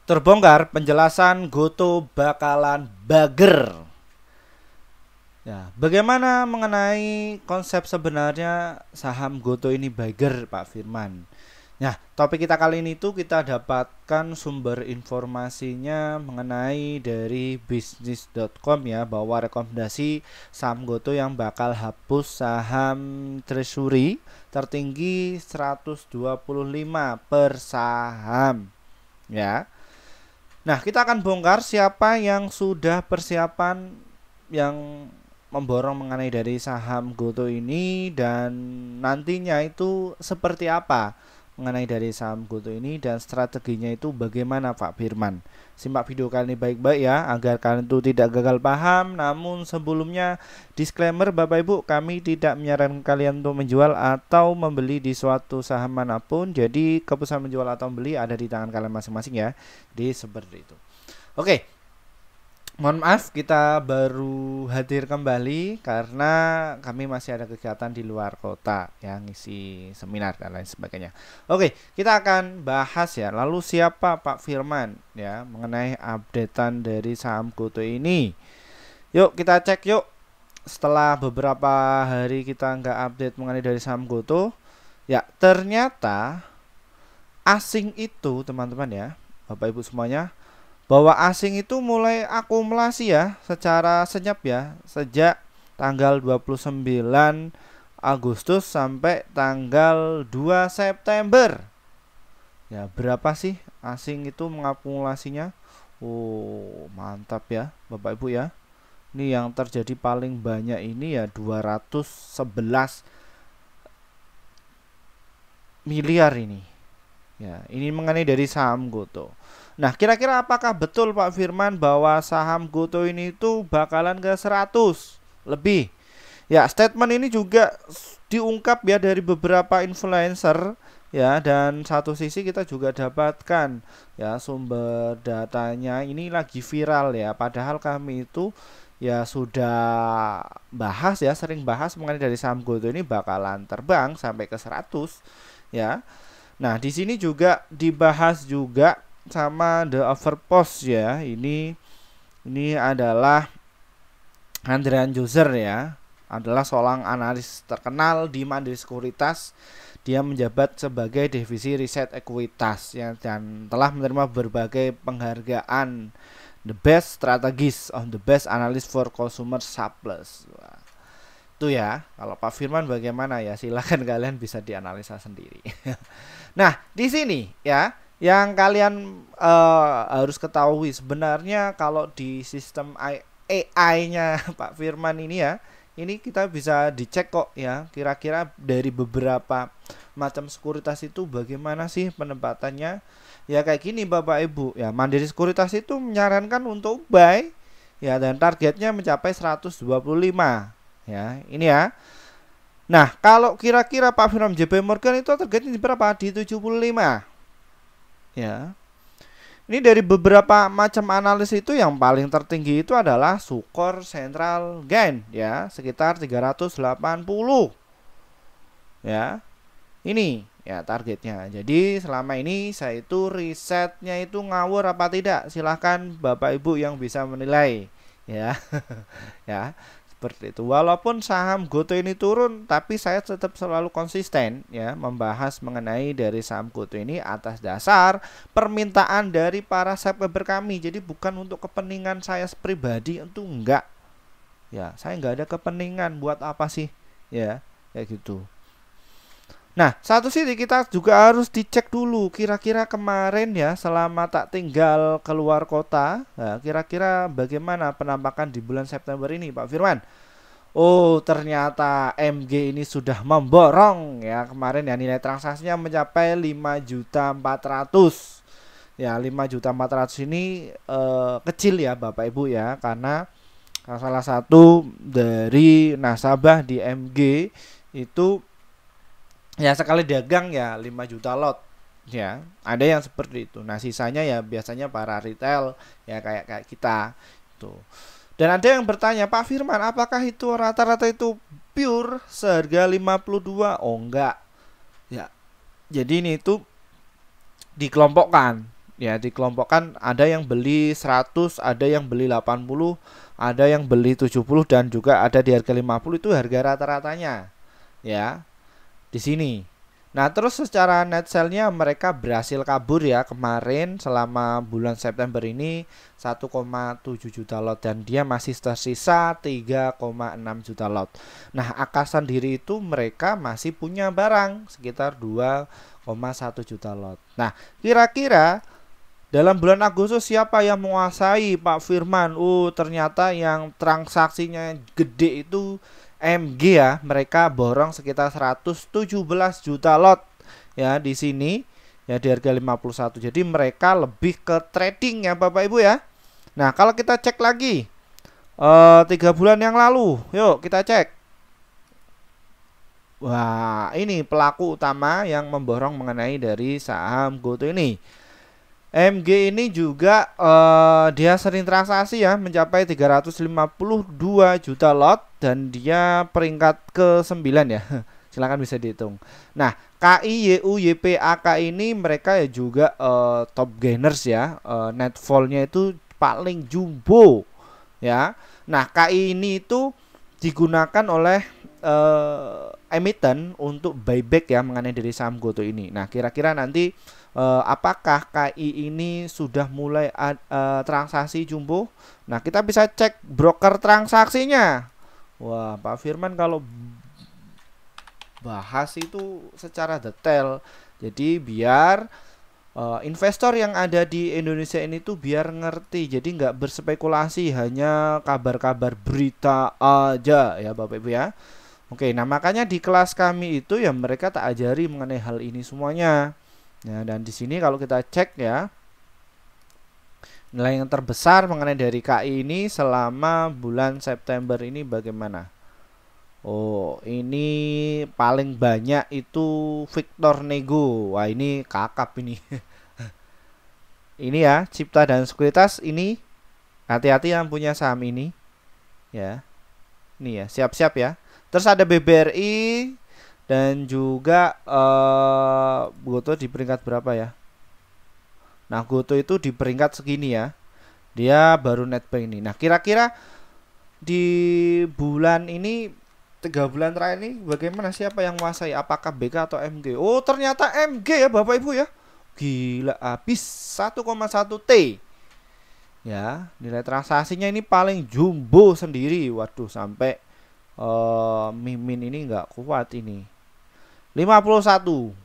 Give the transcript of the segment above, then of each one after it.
Terbongkar penjelasan Goto bakalan bager. Ya, bagaimana mengenai konsep sebenarnya saham Goto ini bager, Pak Firman? Nah, topik kita kali ini tuh kita dapatkan sumber informasinya mengenai dari bisnis.com ya, bahwa rekomendasi saham Goto yang bakal hapus saham Treasury tertinggi 125 per saham ya. Nah, kita akan bongkar siapa yang sudah persiapan yang memborong mengenai dari saham Goto ini, dan nantinya itu seperti apa mengenai dari saham Goto ini, dan strateginya itu bagaimana, Pak Firman. Simak video kali ini baik-baik ya, agar kalian itu tidak gagal paham. Namun sebelumnya disclaimer, Bapak Ibu, kami tidak menyarankan kalian untuk menjual atau membeli di suatu saham manapun. Jadi keputusan menjual atau membeli ada di tangan kalian masing-masing ya. Jadi seperti itu. Oke, mohon maaf kita baru hadir kembali karena kami masih ada kegiatan di luar kota yang ngisi seminar dan lain sebagainya. Oke, kita akan bahas ya, lalu siapa Pak Firman ya mengenai updatean dari saham Goto ini. Yuk kita cek yuk. Setelah beberapa hari kita nggak update mengenai dari saham Goto, ya ternyata asing itu teman-teman ya, Bapak Ibu semuanya, bahwa asing itu mulai akumulasi ya secara senyap ya sejak tanggal 29 Agustus sampai tanggal 2 September. Ya, berapa sih asing itu mengakumulasinya? Oh, mantap ya Bapak Ibu ya. Ini yang terjadi paling banyak ini ya 211 miliar ini. Ya, ini mengenai dari saham Goto. Nah, kira-kira apakah betul Pak Firman bahwa saham Goto ini itu bakalan ke 100 lebih? Ya, statement ini juga diungkap ya dari beberapa influencer ya, dan satu sisi kita juga dapatkan ya sumber datanya ini lagi viral ya, padahal kami itu ya sudah bahas ya, sering bahas mengenai dari saham Goto ini bakalan terbang sampai ke 100 ya. Nah, di sini juga dibahas juga sama The Overpost ya. Ini adalah Andrean Joser ya, adalah seorang analis terkenal di Mandiri Sekuritas. Dia menjabat sebagai divisi riset ekuitas ya, dan telah menerima berbagai penghargaan The Best Strategist of the Best Analyst for Consumer Surplus. Wah, itu ya. Kalau Pak Firman bagaimana ya? Silahkan kalian bisa dianalisa sendiri. Nah, di sini ya, yang kalian harus ketahui sebenarnya kalau di sistem AI-nya Pak Firman ini ya, ini kita bisa dicek kok ya, kira-kira dari beberapa macam sekuritas itu bagaimana sih penempatannya. Ya kayak gini Bapak Ibu ya, Mandiri Sekuritas itu menyarankan untuk buy ya, dan targetnya mencapai 125 ya, ini ya. Nah, kalau kira-kira Pak Firman JP Morgan itu targetnya di berapa? Di 75 ya. Ini dari beberapa macam analis itu yang paling tertinggi itu adalah Sukor Central Gain ya, sekitar 380 ya. Ini ya targetnya. Jadi selama ini saya itu risetnya itu ngawur apa tidak, silahkan Bapak Ibu yang bisa menilai ya. Ya, seperti itu. Walaupun saham Goto ini turun, tapi saya tetap selalu konsisten ya membahas mengenai dari saham Goto ini atas dasar permintaan dari para subscriber kami. Jadi bukan untuk kepentingan saya pribadi, itu enggak. Ya, saya enggak ada kepentingan buat apa sih? Ya, kayak gitu. Nah, satu sisi kita juga harus dicek dulu kira-kira kemarin ya, selama tak tinggal keluar kota, nah, kira-kira bagaimana penampakan di bulan September ini Pak Firman. Oh, ternyata MG ini sudah memborong ya kemarin ya, nilai transaksinya mencapai 5.400.000. Ya, 5.400.000 ini kecil ya Bapak Ibu ya, karena salah satu dari nasabah di MG itu ya sekali dagang ya 5 juta lot ya, ada yang seperti itu. Nah, sisanya ya biasanya para retail ya, kayak kita tuh. Dan ada yang bertanya, Pak Firman, apakah itu rata-rata itu pure seharga 52? Oh enggak ya, jadi ini itu dikelompokkan Ya, dikelompokkan, ada yang beli 100, ada yang beli 80, ada yang beli 70, dan juga ada di harga 50. Itu harga rata-ratanya ya di sini. Nah, terus secara net sale-nya mereka berhasil kabur ya kemarin selama bulan September ini 1,7 juta lot, dan dia masih tersisa 3,6 juta lot. Nah, Akasa sendiri itu mereka masih punya barang sekitar 2,1 juta lot. Nah, kira-kira dalam bulan Agustus siapa yang menguasai, Pak Firman? Ternyata yang transaksinya gede itu MG ya. Mereka borong sekitar 117 juta lot ya di sini ya di harga 51. Jadi mereka lebih ke trading ya Bapak Ibu ya. Nah, kalau kita cek lagi 3 bulan yang lalu, yuk kita cek. Wah, ini pelaku utama yang memborong mengenai dari saham GoTo ini. MG ini juga dia sering transaksi ya, mencapai 352 juta lot, dan dia peringkat ke-9 ya. Silahkan bisa dihitung. Nah, KI, YU, YPAK ini mereka ya juga top gainers ya. Net fall-nya itu paling jumbo ya. Nah, KI ini itu digunakan oleh emiten untuk buyback ya mengenai dari saham GoTo ini. Nah, kira-kira nanti apakah KI ini sudah mulai transaksi jumbo? Nah, kita bisa cek broker transaksinya. Wah, Pak Firman kalau bahas itu secara detail. Jadi biar investor yang ada di Indonesia ini tuh biar ngerti. Jadi nggak berspekulasi hanya kabar-kabar berita aja ya Bapak Ibu ya. Oke, nah makanya di kelas kami itu ya mereka tak ajari mengenai hal ini semuanya. Ya, dan di sini kalau kita cek ya, nilai yang terbesar mengenai dari KI ini selama bulan September ini bagaimana? Oh, ini paling banyak itu Victor Nego. Wah, ini kakap ini. Ini ya, Cipta dan Sekuritas ini. Hati-hati yang punya saham ini. Ya. Ini ya, siap-siap ya. Terus ada BBRI dan juga GoTo di peringkat berapa ya? Nah, GoTo itu di peringkat segini ya. Dia baru netbank ini. Nah, kira-kira di bulan ini 3 bulan terakhir ini bagaimana, siapa yang menguasai? Apakah BK atau MG? Oh, ternyata MG ya Bapak Ibu ya. Gila, habis 1,1 T. Ya, nilai transaksinya ini paling jumbo sendiri. Waduh, sampai Mimin ini nggak kuat ini. 51.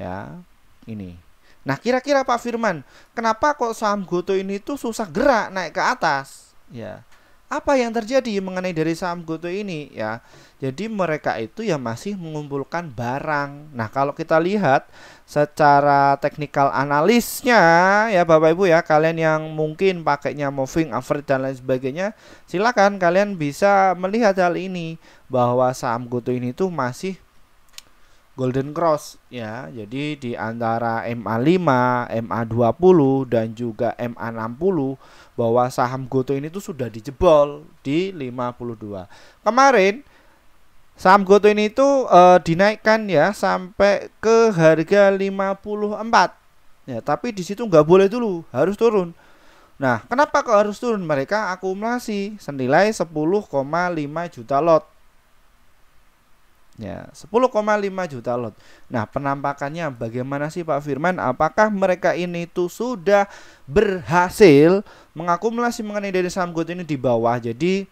Ya, ini. Nah, kira-kira Pak Firman, kenapa kok saham GoTo ini tuh susah gerak naik ke atas? Ya. Apa yang terjadi mengenai dari saham GoTo ini ya? Jadi mereka itu ya masih mengumpulkan barang. Nah, kalau kita lihat secara teknikal analisnya ya Bapak Ibu ya, kalian yang mungkin pakainya moving average dan lain sebagainya, silakan kalian bisa melihat hal ini bahwa saham GoTo ini tuh masih golden cross ya. Jadi di antara MA5, MA20 dan juga MA60 bahwa saham GoTo ini tuh sudah dijebol di 52. Kemarin saham GoTo ini tuh dinaikkan ya sampai ke harga 54. Ya, tapi di situ nggak boleh dulu, harus turun. Nah, kenapa kok harus turun? Mereka akumulasi senilai 10,5 juta lot. Ya, 10,5 juta lot. Nah, penampakannya bagaimana sih Pak Firman? Apakah mereka ini tuh sudah berhasil mengakumulasi mengenai dari saham GoTo ini di bawah? Jadi,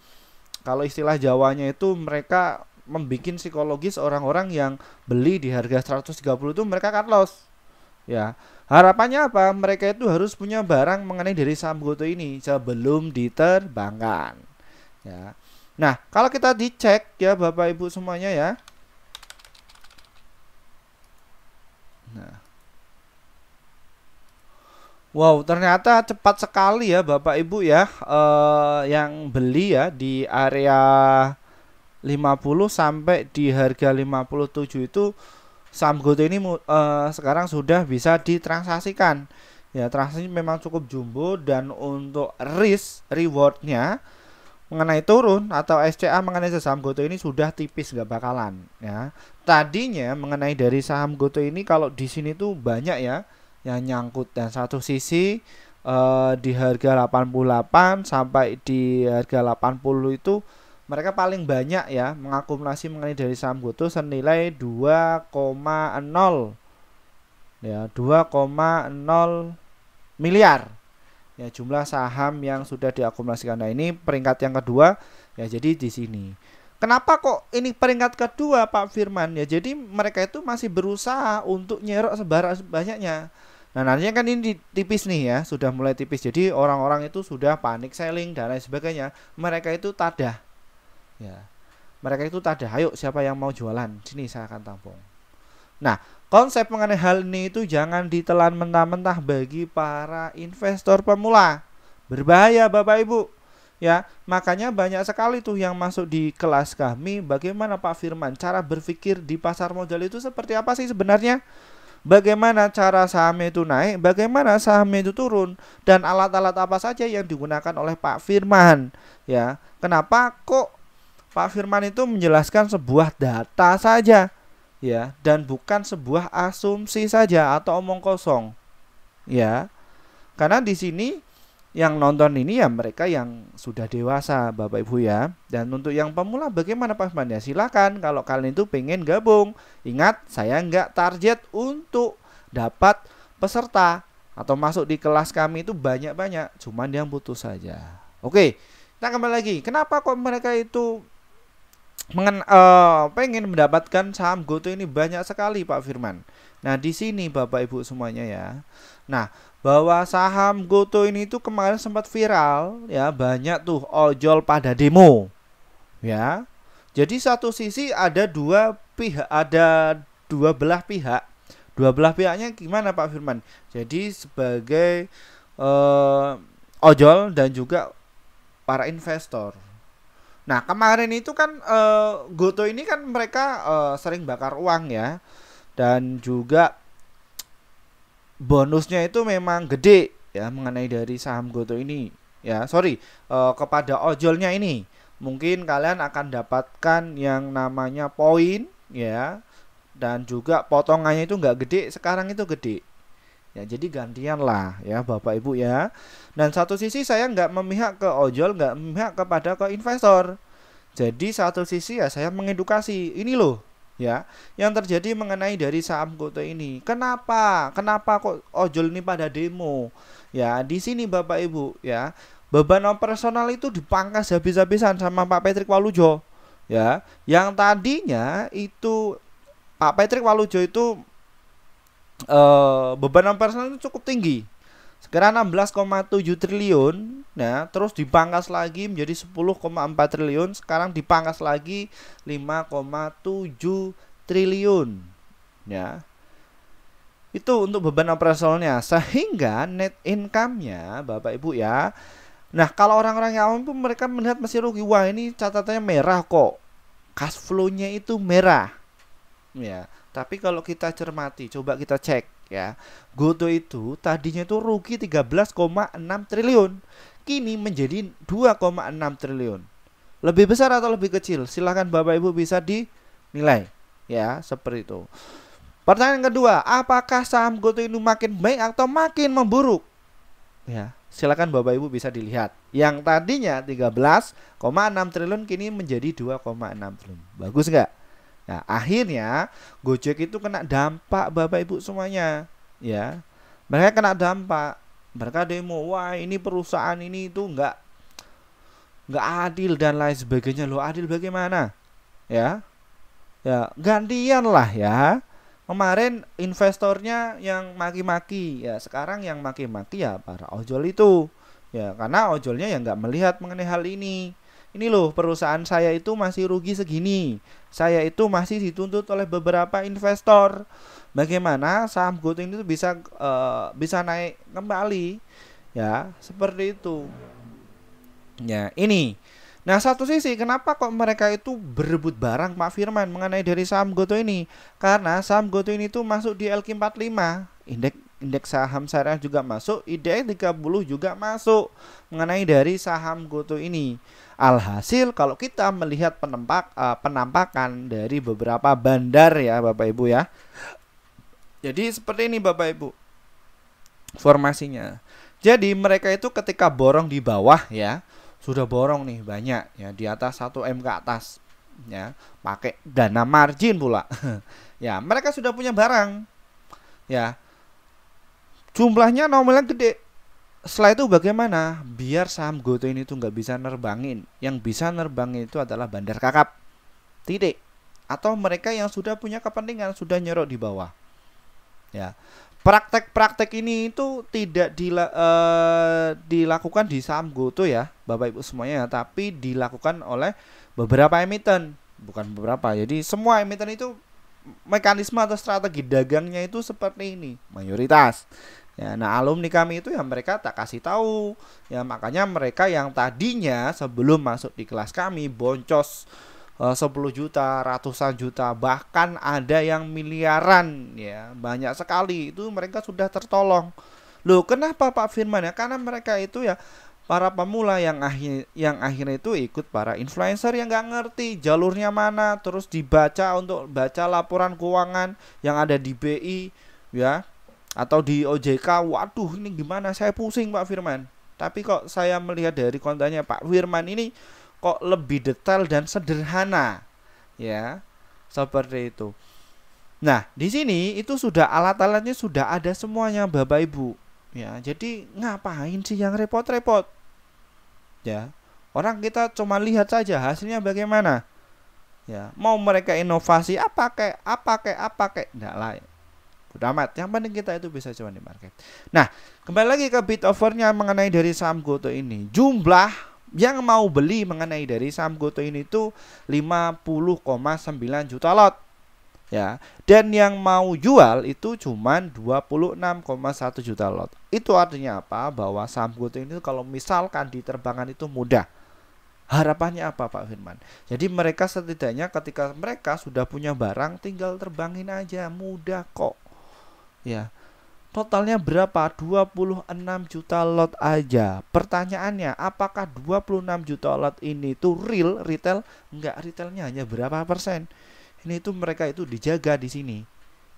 kalau istilah Jawanya itu mereka membuat psikologis orang-orang yang beli di harga 130 itu mereka cut loss. Ya, harapannya apa? Mereka itu harus punya barang mengenai dari saham GoTo ini sebelum diterbangkan. Ya. Nah, kalau kita dicek ya Bapak Ibu semuanya ya. Nah. Wow, ternyata cepat sekali ya Bapak Ibu ya, yang beli ya di area 50 sampai di harga 57 itu saham GoTo ini sekarang sudah bisa ditransaksikan. Ya, transaksi memang cukup jumbo, dan untuk risk rewardnya mengenai turun atau SCA mengenai saham GoTo ini sudah tipis, nggak bakalan ya. Tadinya mengenai dari saham GoTo ini kalau di sini tuh banyak ya yang nyangkut, dan satu sisi di harga 88 sampai di harga 80 itu mereka paling banyak ya mengakumulasi mengenai dari saham GoTo senilai 2,0 ya 2,0 miliar ya jumlah saham yang sudah diakumulasikan. Nah, ini peringkat yang kedua ya. Jadi di sini kenapa kok ini peringkat kedua Pak Firman ya, jadi mereka itu masih berusaha untuk nyerok sebanyak-banyaknya. Nah, nantinya kan ini tipis nih ya, sudah mulai tipis, jadi orang-orang itu sudah panik selling dan lain sebagainya. Mereka itu tadah ya, mereka itu tadah, ayo siapa yang mau jualan, sini saya akan tampung. Nah, konsep mengenai hal ini itu jangan ditelan mentah-mentah bagi para investor pemula. Berbahaya Bapak Ibu. Ya, makanya banyak sekali tuh yang masuk di kelas kami, bagaimana Pak Firman cara berpikir di pasar modal itu seperti apa sih sebenarnya? Bagaimana cara sahamnya itu naik, bagaimana sahamnya itu turun, dan alat-alat apa saja yang digunakan oleh Pak Firman. Ya, kenapa kok Pak Firman itu menjelaskan sebuah data saja? Ya, dan bukan sebuah asumsi saja atau omong kosong. Ya. Karena di sini yang nonton ini ya mereka yang sudah dewasa Bapak Ibu ya. Dan untuk yang pemula bagaimana Pak Firman? Ya silakan kalau kalian itu pengen gabung. Ingat, saya nggak target untuk dapat peserta atau masuk di kelas kami itu banyak-banyak, cuman yang butuh saja. Oke, kita kembali lagi. Kenapa kok mereka itu pengen mendapatkan saham GoTo ini banyak sekali Pak Firman? Nah, di sini Bapak Ibu semuanya ya. Nah, bahwa saham GoTo ini tuh kemarin sempat viral ya, banyak tuh ojol pada demo. Ya. Jadi satu sisi ada dua belah pihak. Dua belah pihaknya gimana Pak Firman? Jadi sebagai ojol dan juga para investor. Nah, kemarin itu kan GoTo ini kan mereka sering bakar uang ya, dan juga bonusnya itu memang gede ya mengenai dari saham GoTo ini ya. Kepada ojolnya ini mungkin kalian akan dapatkan yang namanya poin ya, dan juga potongannya itu nggak gede, sekarang itu gede ya, jadi gantian lah ya Bapak Ibu ya. Dan satu sisi saya nggak memihak ke ojol, nggak memihak kepada ke investor. Jadi satu sisi ya saya mengedukasi ini loh ya yang terjadi mengenai dari saham GoTo ini. Kenapa kok ojol ini pada demo ya? Di sini Bapak Ibu ya, beban operasional itu dipangkas habis-habisan sama Pak Patrick Walujo ya, yang tadinya itu Pak Patrick Walujo itu beban operasional itu cukup tinggi, sekarang 16,7 triliun. Nah, terus dipangkas lagi menjadi 10,4 triliun, sekarang dipangkas lagi 5,7 triliun ya. Itu untuk beban operasionalnya, sehingga net income-nya Bapak Ibu ya. Nah, kalau orang-orang yang awam itu mereka melihat masih rugi, wah ini catatannya merah kok, cash flow-nya itu merah ya. Tapi kalau kita cermati, coba kita cek ya, GoTo itu tadinya itu rugi 13,6 triliun, kini menjadi 2,6 triliun. Lebih besar atau lebih kecil? Silahkan Bapak Ibu bisa dinilai ya, seperti itu. Pertanyaan kedua, apakah saham GoTo ini makin baik atau makin memburuk? Ya, silakan Bapak Ibu bisa dilihat. Yang tadinya 13,6 triliun kini menjadi 2,6 triliun. Bagus nggak? Nah, akhirnya Gojek itu kena dampak Bapak Ibu semuanya ya. Mereka kena dampak, mereka demo, wah ini perusahaan ini itu nggak adil dan lain sebagainya. Loh, adil bagaimana ya? Ya gantian lah ya. Kemarin investornya yang maki-maki ya, sekarang yang maki-maki ya para ojol itu ya, karena ojolnya yang nggak melihat mengenai hal ini. Ini loh, perusahaan saya itu masih rugi segini, saya itu masih dituntut oleh beberapa investor. Bagaimana saham GoTo ini tuh bisa naik kembali ya, seperti itu ya. Ini nah, satu sisi kenapa kok mereka itu berebut barang Pak Firman mengenai dari saham GoTo ini? Karena saham GoTo ini tuh masuk di LQ45, indeks saham syariah juga masuk, IDX 30 juga masuk mengenai dari saham GoTo ini. Alhasil kalau kita melihat penampakan dari beberapa bandar ya Bapak Ibu ya, jadi seperti ini Bapak Ibu. formasinya. Jadi mereka itu ketika borong di bawah ya, sudah borong nih banyak ya, di atas 1 M ke atas ya, pakai dana margin pula. Ya, mereka sudah punya barang. Ya, jumlahnya nominalnya gede. Setelah itu bagaimana? Biar saham GoTo ini tuh nggak bisa nerbangin. Yang bisa nerbangin itu adalah bandar kakap. Titik. Atau mereka yang sudah punya kepentingan, sudah nyerok di bawah. Ya. Praktek-praktek ini itu tidak dilakukan di saham GoTo ya, Bapak Ibu semuanya, tapi dilakukan oleh beberapa emiten, bukan beberapa. Jadi semua emiten itu mekanisme atau strategi dagangnya itu seperti ini, mayoritas. Ya, nah alumni kami itu ya mereka tak kasih tahu. Ya makanya mereka yang tadinya sebelum masuk di kelas kami boncos 10 juta, ratusan juta, bahkan ada yang miliaran ya, banyak sekali, itu mereka sudah tertolong. Loh, kenapa Pak Firman ya? Karena mereka itu ya para pemula yang akhirnya itu ikut para influencer yang nggak ngerti jalurnya mana, terus dibaca untuk baca laporan keuangan yang ada di BI ya atau di OJK. Waduh, ini gimana? Saya pusing Pak Firman. Tapi kok saya melihat dari kontennya Pak Firman ini kok lebih detail dan sederhana ya, seperti itu. Nah di sini itu sudah alat-alatnya sudah ada semuanya Bapak Ibu ya, jadi ngapain sih yang repot-repot ya, orang kita cuma lihat saja hasilnya bagaimana ya. Mau mereka inovasi apa kayak enggak lah, udah amat, yang penting kita itu bisa cuan di market. Nah kembali lagi ke bid offernya mengenai dari saham GoTo ini, jumlah yang mau beli mengenai dari saham GoTo ini tuh 50,9 juta lot ya, dan yang mau jual itu cuman 26,1 juta lot. Itu artinya apa? Bahwa saham GoTo ini kalau misalkan diterbangkan itu mudah. Harapannya apa Pak Firman? Jadi mereka setidaknya ketika mereka sudah punya barang tinggal terbangin aja, mudah kok ya. Totalnya berapa? 26 juta lot aja. Pertanyaannya, apakah 26 juta lot ini tuh retail? Enggak, retailnya hanya berapa persen? Ini tuh mereka itu dijaga di sini.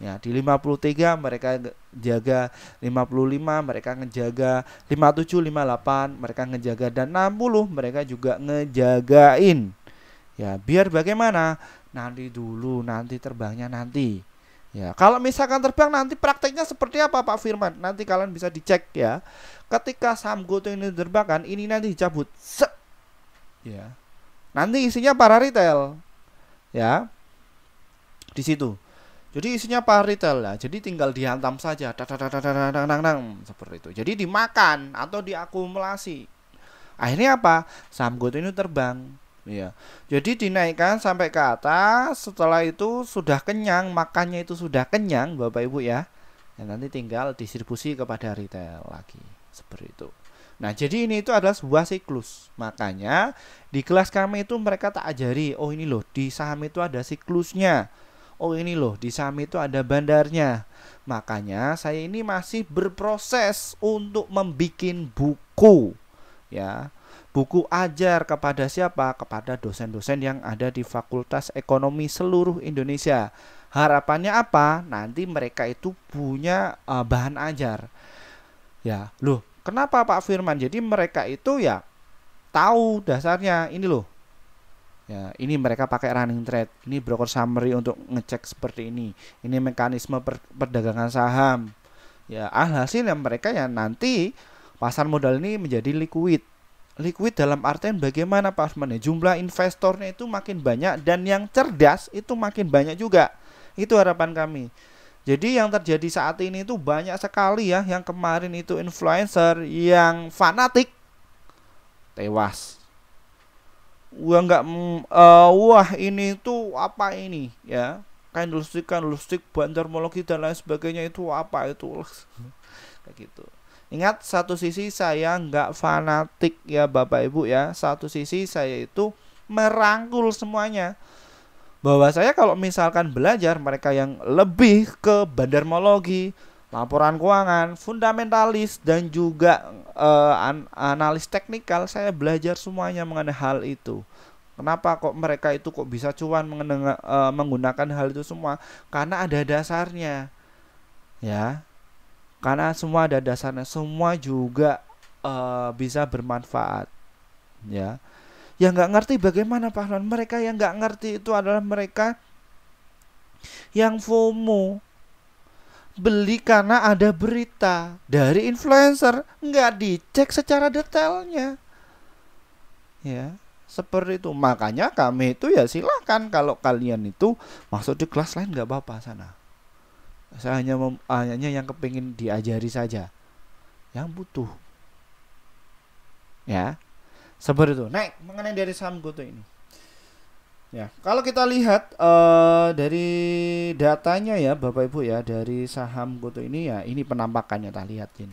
Ya, di 53 mereka jaga, 55 mereka ngejaga, 57, 58 mereka ngejaga, dan 60 mereka juga ngejagain. Ya, biar bagaimana? Nanti dulu, nanti terbangnya nanti. Ya, kalau misalkan terbang nanti prakteknya seperti apa Pak Firman? Nanti kalian bisa dicek ya. Ketika saham GoTo ini diterbangkan, ini nanti dicabut. Set. Ya. Nanti isinya para retail. Ya. Di situ. Jadi isinya para retail ya. Jadi tinggal dihantam saja. Seperti itu. Jadi dimakan atau diakumulasi. Akhirnya apa? Saham GoTo ini terbang. Ya, jadi dinaikkan sampai ke atas. Setelah itu sudah kenyang, makannya itu sudah kenyang Bapak Ibu ya. Dan nanti tinggal distribusi kepada retail lagi, seperti itu. Nah jadi ini itu adalah sebuah siklus. Makanya di kelas kami itu mereka tak ajari, oh ini loh di saham itu ada siklusnya, oh ini loh di saham itu ada bandarnya. Makanya saya ini masih berproses untuk membuat buku ya, buku ajar kepada siapa? Kepada dosen-dosen yang ada di Fakultas Ekonomi seluruh Indonesia. Harapannya apa? Nanti mereka itu punya bahan ajar. Ya, loh, kenapa Pak Firman? Jadi mereka itu ya tahu dasarnya ini loh. Ya, ini mereka pakai running trade. Ini broker summary untuk ngecek seperti ini. Ini mekanisme perdagangan saham. Ya, alhasil yang mereka ya nanti pasar modal ini menjadi liquid. Liquid dalam artian bagaimana Pak Firman? Jumlah investornya itu makin banyak dan yang cerdas itu makin banyak juga. Itu harapan kami. Jadi yang terjadi saat ini itu banyak sekali ya, yang kemarin itu influencer yang fanatik tewas. Wah ini tuh apa ini ya? Candlestick, bandarmologi dan lain sebagainya itu apa itu? Kayak gitu. Ingat, satu sisi saya nggak fanatik ya Bapak Ibu ya. Satu sisi saya itu merangkul semuanya. Bahwa saya kalau misalkan belajar mereka yang lebih ke bandarmologi, laporan keuangan, fundamentalis dan juga analis teknikal, saya belajar semuanya mengenai hal itu. Kenapa kok mereka itu kok bisa cuan menggunakan hal itu semua? Karena ada dasarnya. Ya. Karena semua ada dasarnya, semua juga bisa bermanfaat, ya. Yang nggak ngerti bagaimana Pak Firman? Mereka yang nggak ngerti itu adalah mereka yang FOMO, beli karena ada berita dari influencer, nggak dicek secara detailnya, ya. Seperti itu. Makanya kami itu ya silahkan, kalau kalian itu masuk di kelas lain nggak apa-apa sana. Saya hanya yang kepingin diajari saja, yang butuh, ya. Seperti itu. Naik mengenai dari saham GoTo ini. Ya, kalau kita lihat dari datanya ya Bapak Ibu ya, dari saham GoTo ini ya, ini penampakannya, tak lihatin.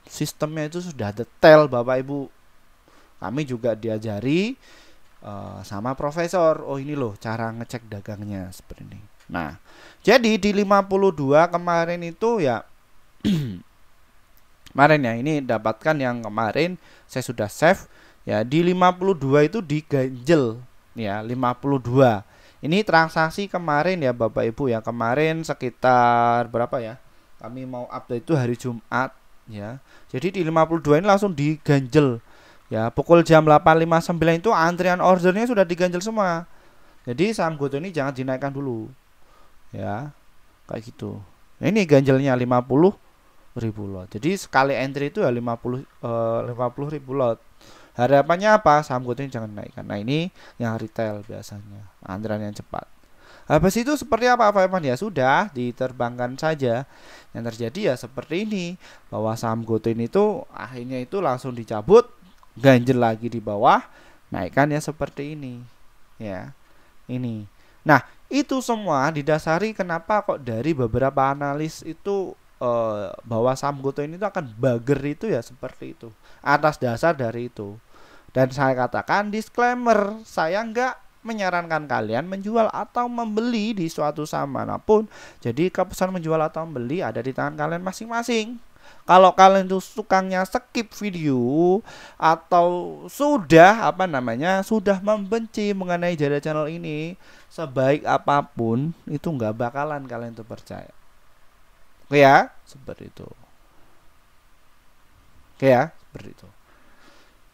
Sistemnya itu sudah detail Bapak Ibu. Kami juga diajari sama profesor. Oh ini loh cara ngecek dagangnya seperti ini. Nah, jadi di 52 kemarin itu ya kemarin ya, ini dapatkan yang kemarin saya sudah save ya, di 52 itu diganjel ya, 52. Ini transaksi kemarin ya Bapak Ibu ya, kemarin sekitar berapa ya? Kami mau update itu hari Jumat ya. Jadi di 52 ini langsung diganjel. Ya, pukul jam 8.59 itu antrian ordernya sudah diganjel semua. Jadi saham GoTo ini jangan dinaikkan dulu. Ya. Kayak gitu. Nah, ini ganjelnya 50.000 lot. Jadi sekali entry itu ya 50.000 lot. Harapannya apa? Saham GoTo ini jangan naikkan. Nah, ini yang retail biasanya. Antrian yang cepat. Habis itu seperti apa Pak Evan? Ya sudah, diterbangkan saja. Yang terjadi ya seperti ini, bahwa saham GoTo ini tuh akhirnya itu langsung dicabut, ganjel lagi di bawah, naikkan ya seperti ini. Ya. Ini. Nah, itu semua didasari kenapa kok dari beberapa analis itu bahwa saham GoTo ini tuh akan bager itu ya seperti itu. Atas dasar dari itu. Dan saya katakan disclaimer, saya nggak menyarankan kalian menjual atau membeli di suatu saham manapun. Jadi keputusan menjual atau membeli ada di tangan kalian masing-masing. Kalau kalian tuh sukanya skip video atau sudah sudah membenci mengenai Jada Channel ini, sebaik apapun itu nggak bakalan kalian tuh percaya. Oke ya, seperti itu. Oke ya, seperti itu.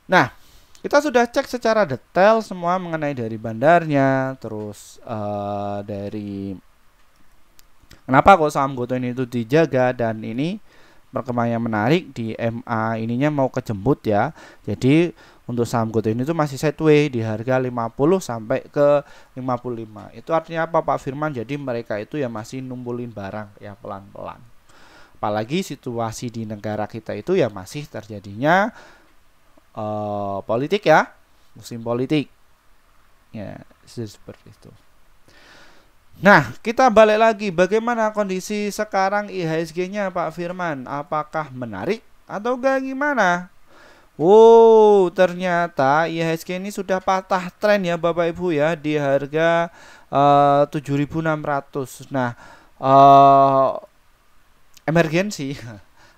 Nah, kita sudah cek secara detail semua mengenai dari bandarnya, terus dari kenapa kok saham GoTo ini itu dijaga, dan ini perkembangan yang menarik di MA ininya mau kejemput ya. Jadi untuk saham GoTo ini tuh masih sideways di harga 50 sampai ke 55. Itu artinya apa Pak Firman? Jadi mereka itu ya masih numpulin barang ya pelan-pelan. Apalagi situasi di negara kita itu ya masih terjadinya politik ya, musim politik. Ya, seperti itu. Nah, kita balik lagi, bagaimana kondisi sekarang IHSG-nya Pak Firman? Apakah menarik atau gimana? Oh, ternyata IHSG ini sudah patah tren ya Bapak Ibu ya, di harga 7.600. Nah, emergensi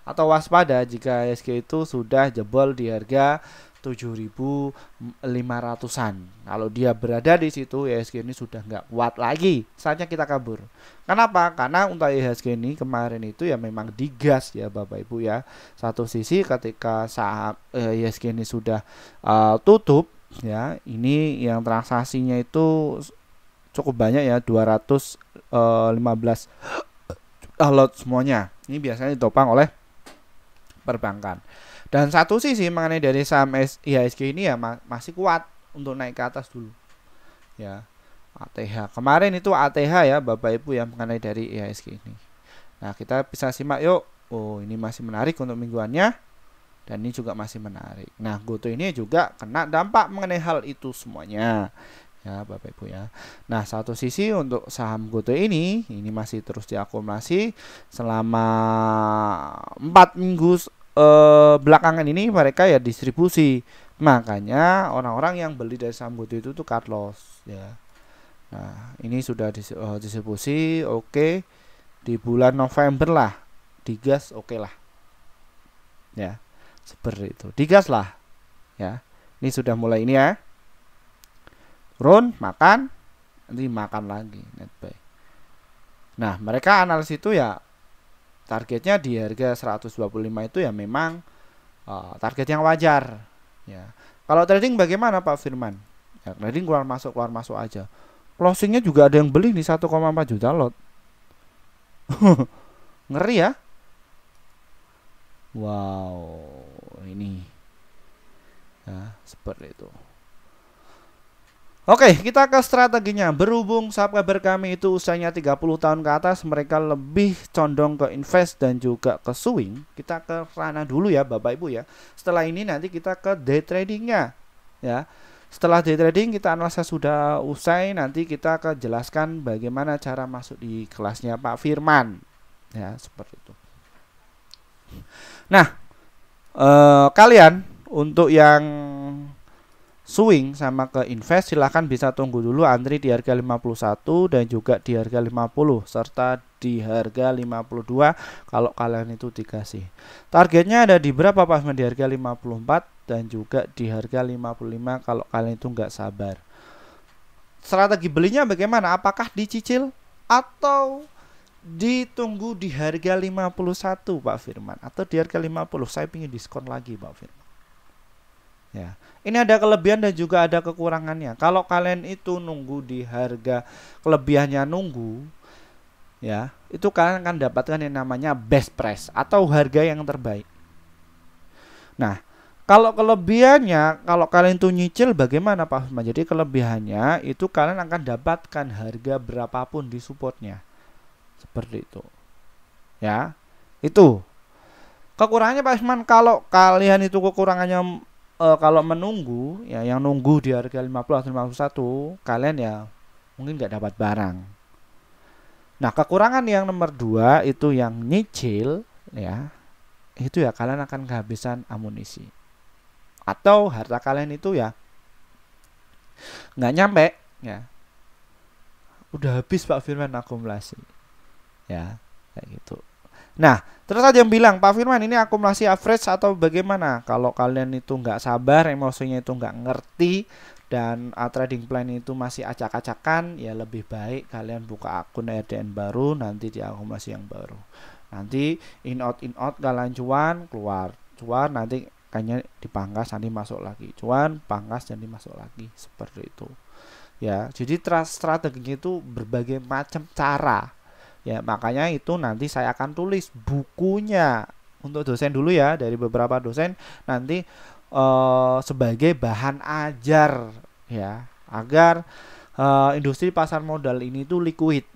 atau waspada jika IHSG itu sudah jebol di harga 7.500-an. Kalau dia berada di situ, IHSG ini sudah nggak kuat lagi, saatnya kita kabur. Kenapa? Karena untuk IHSG ini kemarin itu ya memang digas ya Bapak Ibu ya. Satu sisi ketika saham IHSG ini sudah tutup ya, ini yang transaksinya itu cukup banyak ya, 215 lot semuanya. Ini biasanya ditopang oleh perbankan. Dan satu sisi mengenai dari saham IHSG ini ya masih kuat untuk naik ke atas dulu. Ya. ATH. Kemarin itu ATH ya Bapak Ibu yang mengenai dari IHSG ini. Nah, kita bisa simak yuk. Oh, ini masih menarik untuk mingguannya. Dan ini juga masih menarik. Nah, GoTo ini juga kena dampak mengenai hal itu semuanya. Ya, Bapak Ibu ya. Nah, satu sisi untuk saham GoTo ini masih terus diakumulasi selama 4 minggu belakangan ini mereka ya distribusi. Makanya orang-orang yang beli dari saham GoTo itu tuh cut loss ya. Nah, ini sudah distribusi, oke. Di bulan November lah digas, oke lah. Ya. Seperti itu. Digas lah. Ya. Ini sudah mulai ini ya. Turun, makan, nanti makan lagi net buy. Nah, mereka analisis itu ya targetnya di harga 125 itu ya memang target yang wajar ya. Kalau trading bagaimana Pak Firman? Ya, trading keluar masuk aja. Closingnya juga ada yang beli di 1,4 juta lot. Ngeri ya. Wow, ini ya seperti itu. Oke, kita ke strateginya. Berhubung subscriber kami itu usianya 30 tahun ke atas, mereka lebih condong ke invest dan juga ke swing. Kita ke sana dulu ya Bapak Ibu ya. Setelah ini nanti kita ke day tradingnya ya. Setelah day trading kita analisa sudah usai, nanti kita akan jelaskan bagaimana cara masuk di kelasnya Pak Firman ya, seperti itu. Nah, kalian untuk yang swing sama ke invest silahkan bisa tunggu dulu antri di harga 51 dan juga di harga 50 serta di harga 52 kalau kalian itu dikasih. Targetnya ada di berapa Pak? Di harga 54 dan juga di harga 55 kalau kalian itu nggak sabar. Strategi belinya bagaimana? Apakah dicicil atau ditunggu di harga 51 Pak Firman atau di harga 50? Saya ingin diskon lagi Pak Firman. Ya, ini ada kelebihan dan juga ada kekurangannya. Kalau kalian itu nunggu di harga kelebihannya nunggu, ya, itu kalian akan dapatkan yang namanya best price atau harga yang terbaik. Nah, kalau kelebihannya, kalau kalian itu nyicil bagaimana Pak? Jadi kelebihannya itu kalian akan dapatkan harga berapapun di supportnya, seperti itu. Ya, itu. Kekurangannya Pak Isman, kalau kalian itu kekurangannya kalau menunggu ya, yang nunggu di harga 50 atau 51, kalian ya mungkin nggak dapat barang. Nah, kekurangan yang nomor 2 itu yang nyicil ya, itu ya kalian akan kehabisan amunisi atau harta kalian itu ya nggak nyampe ya, udah habis Pak Firman akumulasi ya, kayak gitu. Nah, terus ada yang bilang, Pak Firman ini akumulasi average atau bagaimana? Kalau kalian itu nggak sabar, emosinya itu nggak ngerti, dan trading plan itu masih acak-acakan, ya lebih baik kalian buka akun RDN baru, nanti diakumulasi yang baru. Nanti in out kalian cuan, keluar, cuan nanti kayaknya dipangkas, nanti masuk lagi, cuan, pangkas, nanti masuk lagi, seperti itu. Ya, jadi strateginya itu berbagai macam cara. Ya, makanya itu nanti saya akan tulis bukunya untuk dosen dulu ya, dari beberapa dosen nanti sebagai bahan ajar ya, agar industri pasar modal ini tuh liquid.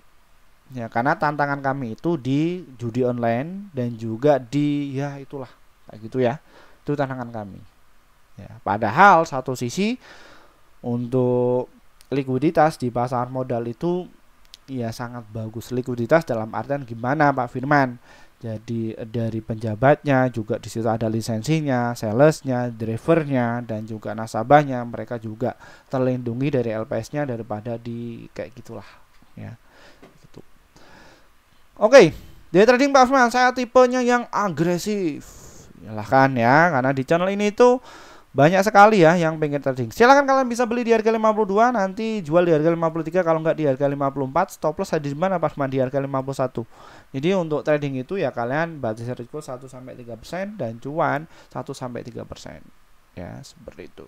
Ya, karena tantangan kami itu di judi online dan juga di ya itulah kayak gitu ya. Itu tantangan kami. Ya, padahal satu sisi untuk likuiditas di pasar modal itu ya sangat bagus. Likuiditas dalam artian gimana Pak Firman? Jadi dari penjabatnya juga di situ ada lisensinya, salesnya, drivernya dan juga nasabahnya, mereka juga terlindungi dari LPS-nya daripada di kayak gitulah ya. Gitu. Oke, day trading Pak Firman, saya tipenya yang agresif. Yalah kan ya, karena di channel ini tuh banyak sekali ya yang pengen trading. Silahkan kalian bisa beli di harga 52, nanti jual di harga 53, kalau nggak di harga 54. Stop loss ada di mana Pak Firman? Di harga 51. Jadi untuk trading itu ya kalian batas risiko 1-3% dan cuan 1-3%. Ya, seperti itu.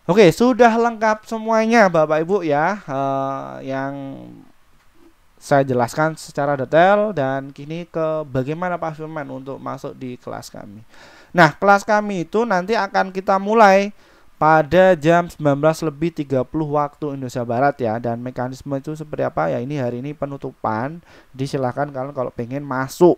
Oke, sudah lengkap semuanya Bapak Ibu ya, yang saya jelaskan secara detail, dan kini ke bagaimana Pak Firman untuk masuk di kelas kami. Nah, kelas kami itu nanti akan kita mulai pada jam 19:30 waktu Indonesia Barat ya. Dan mekanisme itu seperti apa ya, ini hari ini penutupan. Disilahkan kalian kalau pengen masuk.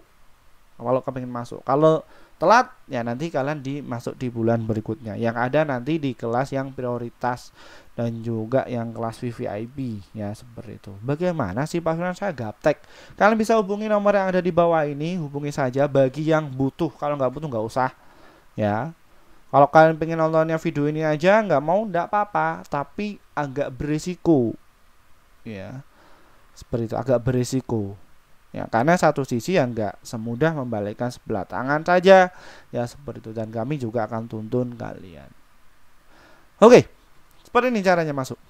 Kalau telat ya nanti kalian dimasuk di bulan berikutnya. Yang ada nanti di kelas yang prioritas dan juga yang kelas VVIP ya, seperti itu. Bagaimana sih Pak Firman? Saya gaptek. Kalian bisa hubungi nomor yang ada di bawah ini, hubungi saja bagi yang butuh. Kalau nggak butuh nggak usah ya. Kalau kalian pengen nontonnya video ini aja, nggak mau nggak apa-apa, tapi agak berisiko ya, seperti itu, agak berisiko ya, karena satu sisi yang nggak semudah membalikkan sebelah tangan saja ya, seperti itu. Dan kami juga akan tuntun kalian. Oke, seperti ini caranya masuk.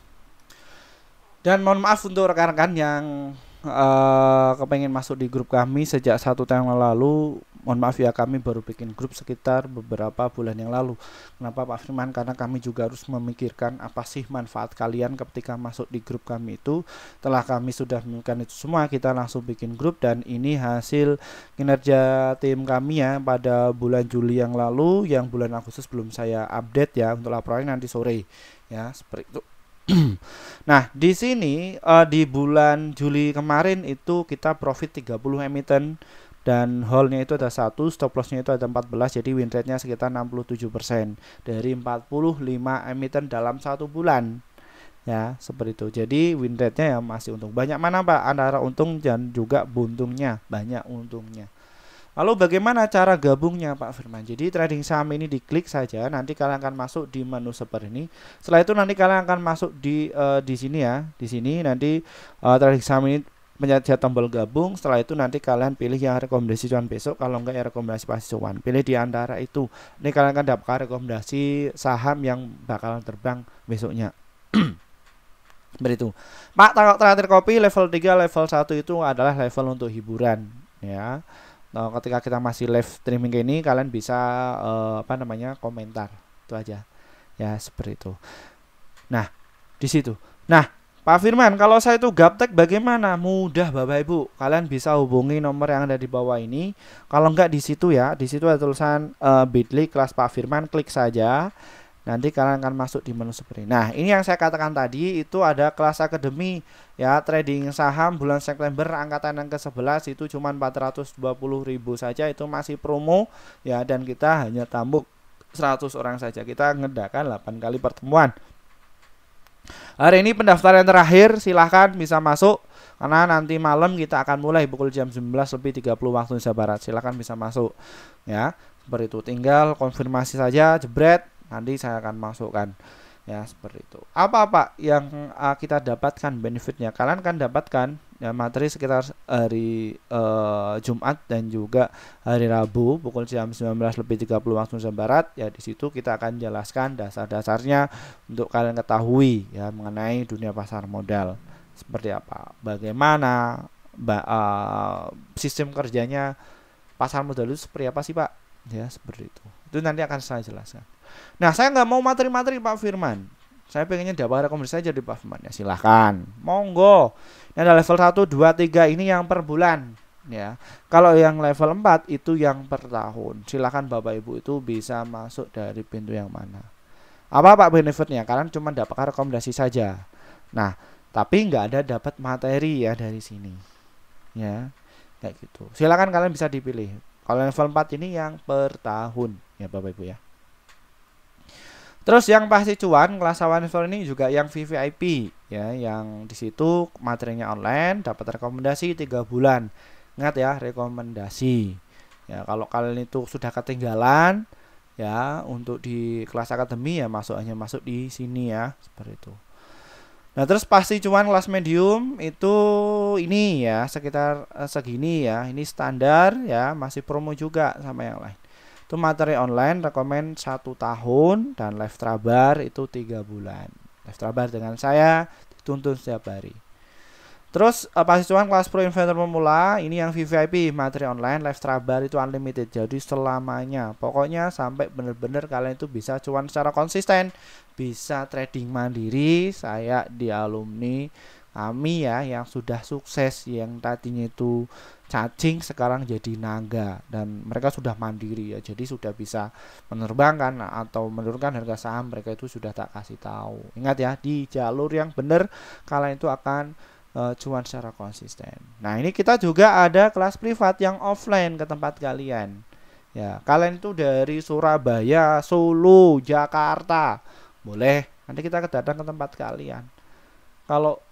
Dan mohon maaf untuk rekan-rekan yang kepengen masuk di grup kami sejak 1 tahun yang lalu, mohon maaf ya, kami baru bikin grup sekitar beberapa bulan yang lalu. Kenapa Pak Firman? Karena kami juga harus memikirkan apa sih manfaat kalian ketika masuk di grup kami itu. Setelah kami sudah memikirkan itu semua, kita langsung bikin grup, dan ini hasil kinerja tim kami ya pada bulan Juli yang lalu. Yang bulan Agustus belum saya update ya, untuk laporannya nanti sore ya, seperti itu. Nah, di sini di bulan Juli kemarin itu kita profit 30 emiten, dan hold-nya itu ada 1, stop loss-nya itu ada 14, jadi win rate-nya sekitar 67% dari 45 emiten dalam 1 bulan. Ya, seperti itu. Jadi win rate-nya ya masih untung. Banyak mana Pak? Antara untung dan juga buntungnya, banyak untungnya. Lalu bagaimana cara gabungnya Pak Firman? Jadi trading saham ini diklik saja, nanti kalian akan masuk di menu seperti ini. Setelah itu nanti kalian akan masuk di sini ya. Di sini nanti trading saham ini mencet tombol gabung. Setelah itu nanti kalian pilih yang rekomendasi cuan besok, kalau enggak ya rekomendasi pasti cuan. Pilih di antara itu. Ini kalian akan dapat rekomendasi saham yang bakalan terbang besoknya. Seperti itu. Pak, traktir kopi level 3, level 1 itu adalah level untuk hiburan ya. Nah, ketika kita masih live streaming ini, kalian bisa komentar, itu aja ya, seperti itu. Nah, di situ. Nah, Pak Firman, kalau saya itu gaptek bagaimana? Mudah Bapak Ibu, kalian bisa hubungi nomor yang ada di bawah ini. Kalau enggak di situ ya, di situ ada tulisan bit.ly kelas Pak Firman, klik saja. Nanti kalian akan masuk di menu seperti ini. Nah, ini yang saya katakan tadi, itu ada kelas akademi ya, trading saham bulan September angkatan yang ke-11 itu cuma 420.000 saja, itu masih promo ya, dan kita hanya tamu 100 orang saja. Kita ngadakan 8 kali pertemuan. Hari ini pendaftaran terakhir, silahkan bisa masuk karena nanti malam kita akan mulai pukul jam 19.30 waktu Indonesia Barat. Silahkan bisa masuk ya, seperti itu. Tinggal konfirmasi saja, jebret, nanti saya akan masukkan ya, seperti itu. Apa yang kita dapatkan benefitnya? Kalian akan dapatkan ya materi sekitar hari Jumat dan juga hari Rabu pukul jam 19.30 waktu Indonesia Barat ya. Di situ kita akan jelaskan dasar-dasarnya untuk kalian ketahui ya mengenai dunia pasar modal seperti apa, bagaimana sistem kerjanya pasar modal itu seperti apa sih Pak ya, seperti itu. Itu nanti akan saya jelaskan. Nah, saya nggak mau materi-materi Pak Firman. Saya pengennya dapat rekomendasi saja di Pak Firman ya, silahkan. Monggo. Ini ada level 1, 2, 3 ini yang per bulan ya. Kalau yang level 4 itu yang per tahun. Silahkan Bapak Ibu itu bisa masuk dari pintu yang mana. Apa Pak benefitnya? Kalian cuma dapat rekomendasi saja. Nah, tapi nggak ada dapat materi ya dari sini. Ya, kayak gitu. Silahkan kalian bisa dipilih. Kalau level 4 ini yang per tahun ya Bapak Ibu ya. Terus yang pasti cuan kelas awan level ini juga yang VVIP ya, yang di situ materinya online, dapat rekomendasi 3 bulan. Ingat ya, rekomendasi. Ya, kalau kalian itu sudah ketinggalan ya untuk di kelas akademi ya hanya masuk di sini ya, seperti itu. Nah, terus pasti cuan kelas medium itu ini ya, sekitar segini ya. Ini standar ya, masih promo juga sama yang lain. Itu materi online rekomen 1 tahun, dan live trabar itu 3 bulan. Live trabar dengan saya dituntun setiap hari. Terus pasti cuan kelas pro investor pemula ini yang VVIP, materi online, live trabar itu unlimited, jadi selamanya. Pokoknya sampai benar-benar kalian itu bisa cuan secara konsisten, bisa trading mandiri. Saya di alumni kami ya yang sudah sukses, yang tadinya itu cacing sekarang jadi naga, dan mereka sudah mandiri ya, jadi sudah bisa menerbangkan atau menurunkan harga saham mereka, itu sudah tak kasih tahu. Ingat ya, di jalur yang benar kalian itu akan cuan secara konsisten. Nah, ini kita juga ada kelas privat yang offline ke tempat kalian ya. Kalian itu dari Surabaya, Solo, Jakarta boleh, nanti kita datang ke tempat kalian. Kalau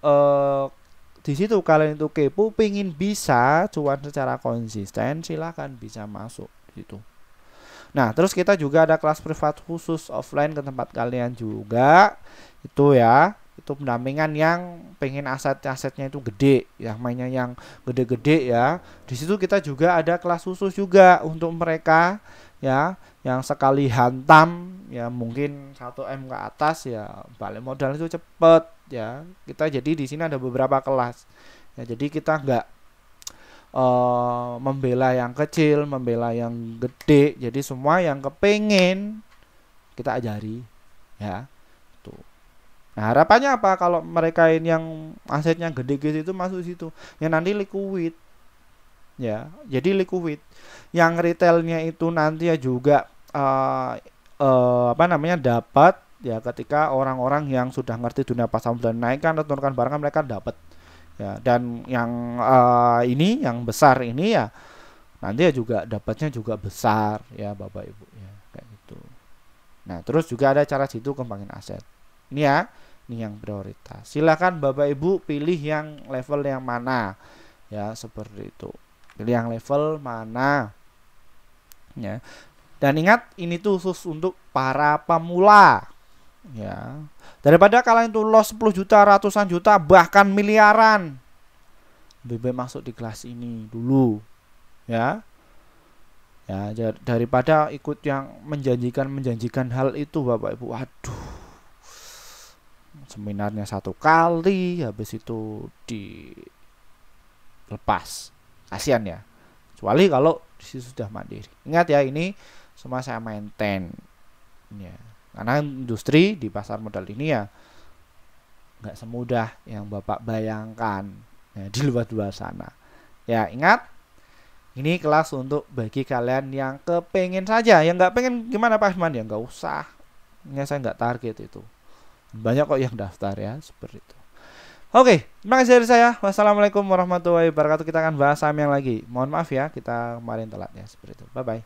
di situ kalian itu kepo, pingin bisa cuan secara konsisten, silahkan bisa masuk di situ. Nah, terus kita juga ada kelas privat khusus offline ke tempat kalian juga. Itu ya, itu pendampingan yang pengen asetnya itu gede, yang mainnya yang gede-gede ya. Di situ kita juga ada kelas khusus juga untuk mereka ya, yang sekali hantam ya mungkin 1M ke atas ya, balik modal itu cepet ya. Kita jadi di sini ada beberapa kelas Ya, jadi kita nggak membela yang kecil, membela yang gede. Jadi semua yang kepengen kita ajari, ya. Tuh. Nah, harapannya apa kalau mereka ini yang asetnya gede gitu itu masuk situ? Ya nanti liquid. Ya, jadi liquid. Yang retailnya itu nanti ya juga apa namanya dapat ya ketika orang-orang yang sudah ngerti dunia pasar modal naikkan atau turunkan barang mereka dapat. Ya, dan yang ini yang besar ini ya nanti ya juga dapatnya juga besar ya Bapak Ibu ya kayak gitu. Nah, terus juga ada cara situ kembangin aset. Ini ya, ini yang prioritas. Silakan Bapak Ibu pilih yang level yang mana. Ya, seperti itu. Pilih yang level mana. Ya. Dan ingat ini tuh khusus untuk para pemula. Ya. Daripada kalian itu loss 10 juta, ratusan juta, bahkan miliaran. Lebih baik masuk di kelas ini dulu. Ya. Ya, daripada ikut yang menjanjikan hal itu Bapak Ibu. Waduh. Seminarnya 1 kali, habis itu dilepas. Kasihan ya. Kecuali kalau sudah mandiri. Ingat ya, ini semua saya maintain. Ya. Karena industri di pasar modal ini ya nggak semudah yang Bapak bayangkan ya, di luar sana. Ya, ingat ini kelas untuk bagi kalian yang kepengen saja. Yang nggak pengen gimana Pak Firman? Ya nggak usah. Ya saya nggak target itu. Banyak kok yang daftar ya seperti itu. Oke, terima kasih dari saya. Wassalamualaikum warahmatullahi wabarakatuh. Kita akan bahas saham yang lagi. Mohon maaf ya, kita kemarin telat ya seperti itu. Bye bye.